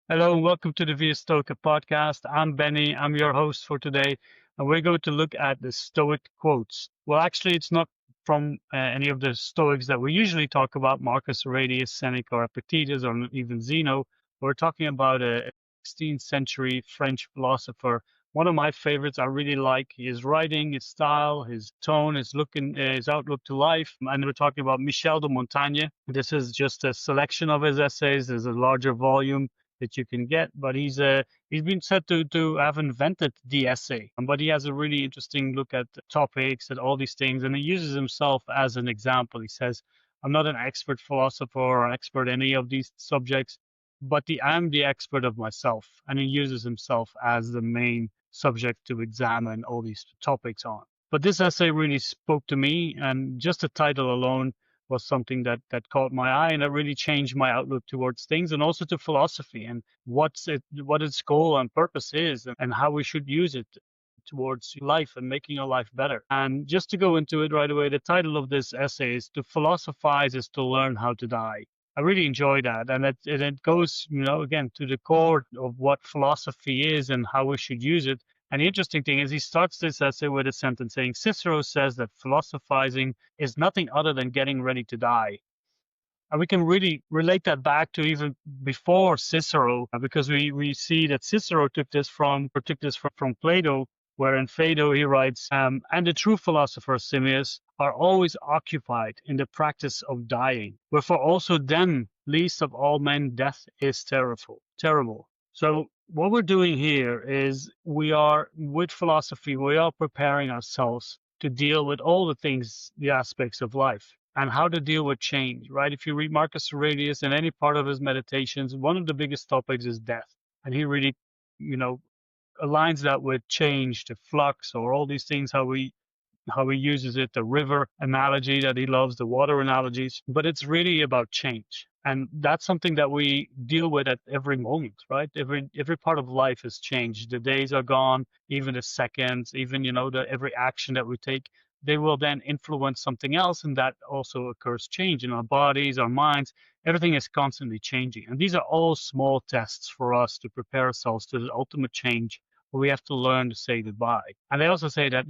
Hello and welcome to the Via Stoica podcast. I'm Benny. I'm your host for today, and we're going to look at the Stoic quotes. Well, actually, it's not from any of the Stoics that we usually talk about, Marcus Aurelius, Seneca, or Epictetus, or even Zeno. We're talking about a 16th century French philosopher. One of my favorites. I really like his writing, his style, his tone, his outlook to life. And we're talking about Michel de Montaigne. This is just a selection of his essays. There's a larger volume that you can get. But he's been said to have invented the essay, but he has a really interesting look at the topics, at all these things, and he uses himself as an example. He says, "I'm not an expert philosopher or an expert in any of these subjects, but I'm the expert of myself," and he uses himself as the main subject to examine all these topics on. But this essay really spoke to me, and just the title alone was something that caught my eye, and it really changed my outlook towards things and also to philosophy and what its goal and purpose is, and how we should use it towards life and making our life better. And just to go into it right away, the title of this essay is "To Philosophize Is to Learn How to Die." I really enjoy that, and it goes, again, to the core of what philosophy is and how we should use it. And the interesting thing is, he starts this essay with a sentence saying, "Cicero says that philosophizing is nothing other than getting ready to die." And we can really relate that back to even before Cicero, because we see that Cicero took this from Plato, where in Phaedo he writes, "And the true philosophers, Simmias, are always occupied in the practice of dying. Wherefore also then, least of all men, death is terrible. Terrible." So what we're doing here is with philosophy, we are preparing ourselves to deal with all the aspects of life and how to deal with change, right? If you read Marcus Aurelius in any part of his meditations, one of the biggest topics is death. And he really, you know, aligns that with change, the flux, or all these things, how he uses it, the river analogy that he loves, the water analogies, but it's really about change. And that's something that we deal with at every moment, right? Every part of life has changed. The days are gone, even the seconds, even every action that we take, they will then influence something else, and that also occurs change in our bodies, our minds. Everything is constantly changing. And these are all small tests for us to prepare ourselves to the ultimate change, we have to learn to say goodbye. And they also say that,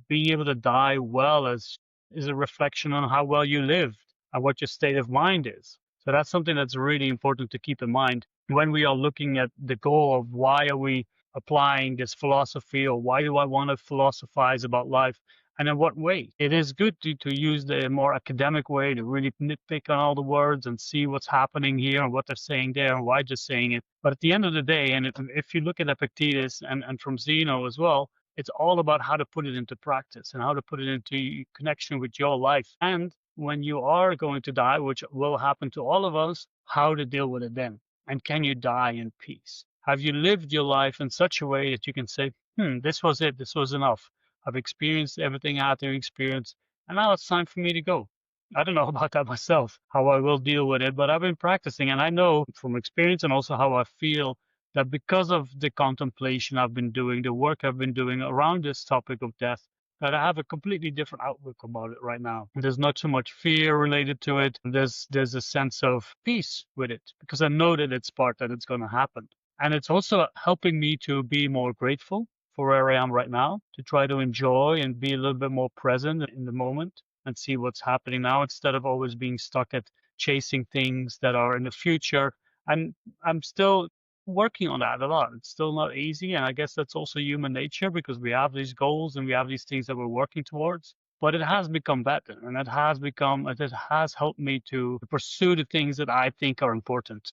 being able to die well is a reflection on how well you lived and what your state of mind is. So that's something that's really important to keep in mind when we are looking at the goal of why are we applying this philosophy, or why do I want to philosophize about life, and in what way. It is good to use the more academic way to really nitpick on all the words and see what's happening here and what they're saying there and why they're saying it. But at the end of the day, and if you look at Epictetus and from Zeno as well, it's all about how to put it into practice and how to put it into connection with your life. And when you are going to die, which will happen to all of us, how to deal with it then. And can you die in peace? Have you lived your life in such a way that you can say, this was it, this was enough. I've experienced everything I had to experience, and now it's time for me to go. I don't know about that myself, how I will deal with it, but I've been practicing, and I know from experience and also how I feel that because of the contemplation I've been doing, the work I've been doing around this topic of death, that I have a completely different outlook about it right now. There's not too much fear related to it. There's a sense of peace with it because I know that it's going to happen. And it's also helping me to be more grateful for where I am right now, to try to enjoy and be a little bit more present in the moment and see what's happening now instead of always being stuck at chasing things that are in the future. And I'm still working on that a lot. It's still not easy. And I guess that's also human nature because we have these goals and we have these things that we're working towards. But it has become better, and it has helped me to pursue the things that I think are important,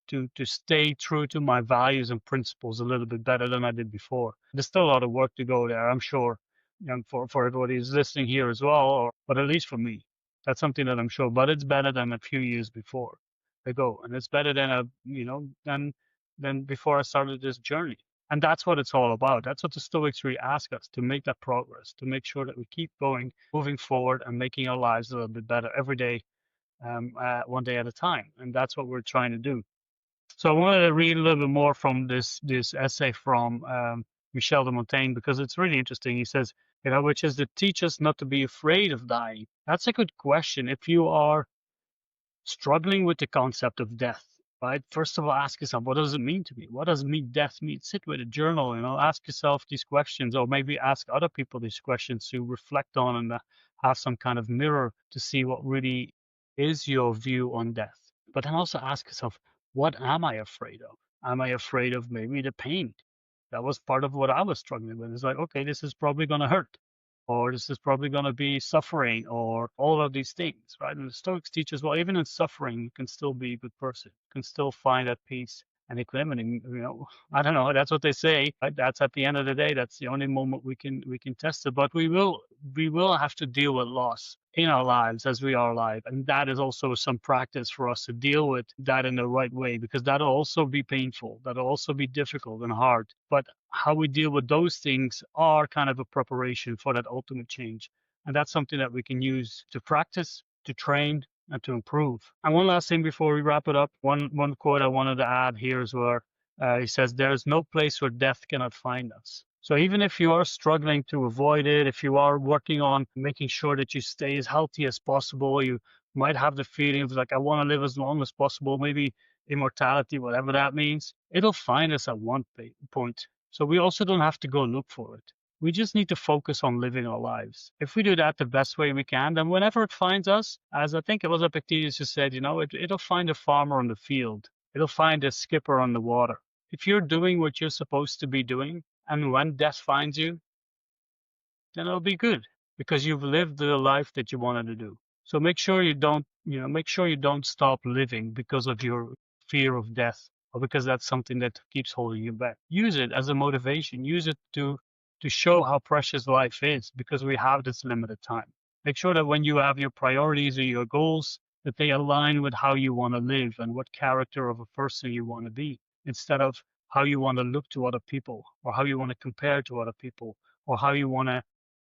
to stay true to my values and principles a little bit better than I did before. There's still a lot of work to go there, I'm sure, and for everybody who's listening here as well, but at least for me, that's something that I'm sure. But it's better than a few years before ago, and it's better than than before I started this journey. And that's what it's all about. That's what the Stoics really ask us, to make that progress, to make sure that we keep going, moving forward, and making our lives a little bit better every day, one day at a time. And that's what we're trying to do. So I wanted to read a little bit more from this essay from Michel de Montaigne, because it's really interesting. He says, which is to teach us not to be afraid of dying. That's a good question. If you are struggling with the concept of death, right? First of all, ask yourself, what does it mean to me? What does it mean death mean? Sit with a journal, ask yourself these questions, or maybe ask other people these questions to reflect on and have some kind of mirror to see what really is your view on death. But then also ask yourself, what am I afraid of? Am I afraid of maybe the pain? That was part of what I was struggling with. It's like, okay, this is probably going to hurt, or this is probably going to be suffering, or all of these things, right? And the Stoics teach us, well, even in suffering, you can still be a good person, you can still find that peace and equanimity. I don't know. That's what they say. Right? That's at the end of the day. That's the only moment we can test it. But we will have to deal with loss in our lives as we are alive, and that is also some practice for us to deal with that in the right way, because that'll also be painful. That'll also be difficult and hard. But how we deal with those things are kind of a preparation for that ultimate change, and that's something that we can use to practice, to train, and to improve. And one last thing before we wrap it up, one quote I wanted to add here is where he says, "There is no place where death cannot find us." So even if you are struggling to avoid it, if you are working on making sure that you stay as healthy as possible, you might have the feeling of like, I want to live as long as possible, maybe immortality, whatever that means, it'll find us at one point. So we also don't have to go look for it. We just need to focus on living our lives. If we do that the best way we can, then whenever it finds us, as I think it was Epictetus who said, it'll find a farmer on the field. It'll find a skipper on the water. If you're doing what you're supposed to be doing, and when death finds you, then it'll be good because you've lived the life that you wanted to do. So make sure you don't stop living because of your fear of death, or because that's something that keeps holding you back. Use it as a motivation. Use it to show how precious life is, because we have this limited time. Make sure that when you have your priorities or your goals, that they align with how you want to live and what character of a person you want to be, instead of how you want to look to other people, or how you want to compare to other people, or how you want to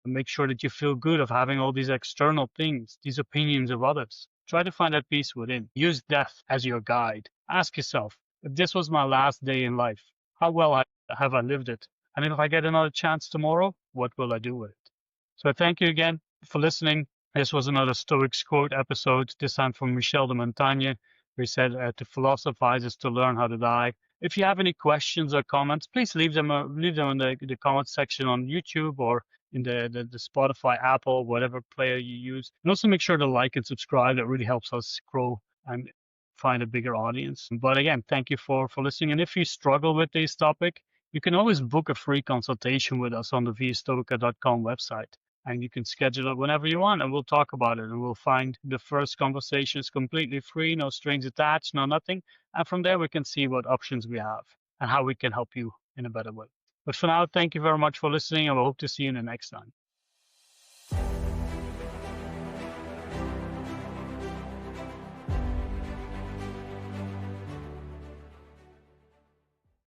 make sure that you feel good of having all these external things, these opinions of others. Try to find that peace within. Use death as your guide. Ask yourself, if this was my last day in life, how well have I lived it? And if I get another chance tomorrow, what will I do with it? So thank you again for listening. This was another Stoics quote episode, this time from Michel de Montaigne. We said, to philosophize is to learn how to die. If you have any questions or comments, please leave them in the comments section on YouTube, or in the Spotify, Apple, whatever player you use. And also make sure to like and subscribe. That really helps us grow and find a bigger audience. But again, thank you for listening. And if you struggle with this topic, you can always book a free consultation with us on the vstoica.com website. And you can schedule it whenever you want, and we'll talk about it. And we'll find the first conversations completely free, no strings attached, no nothing. And from there, we can see what options we have and how we can help you in a better way. But for now, thank you very much for listening, and we hope to see you in the next time.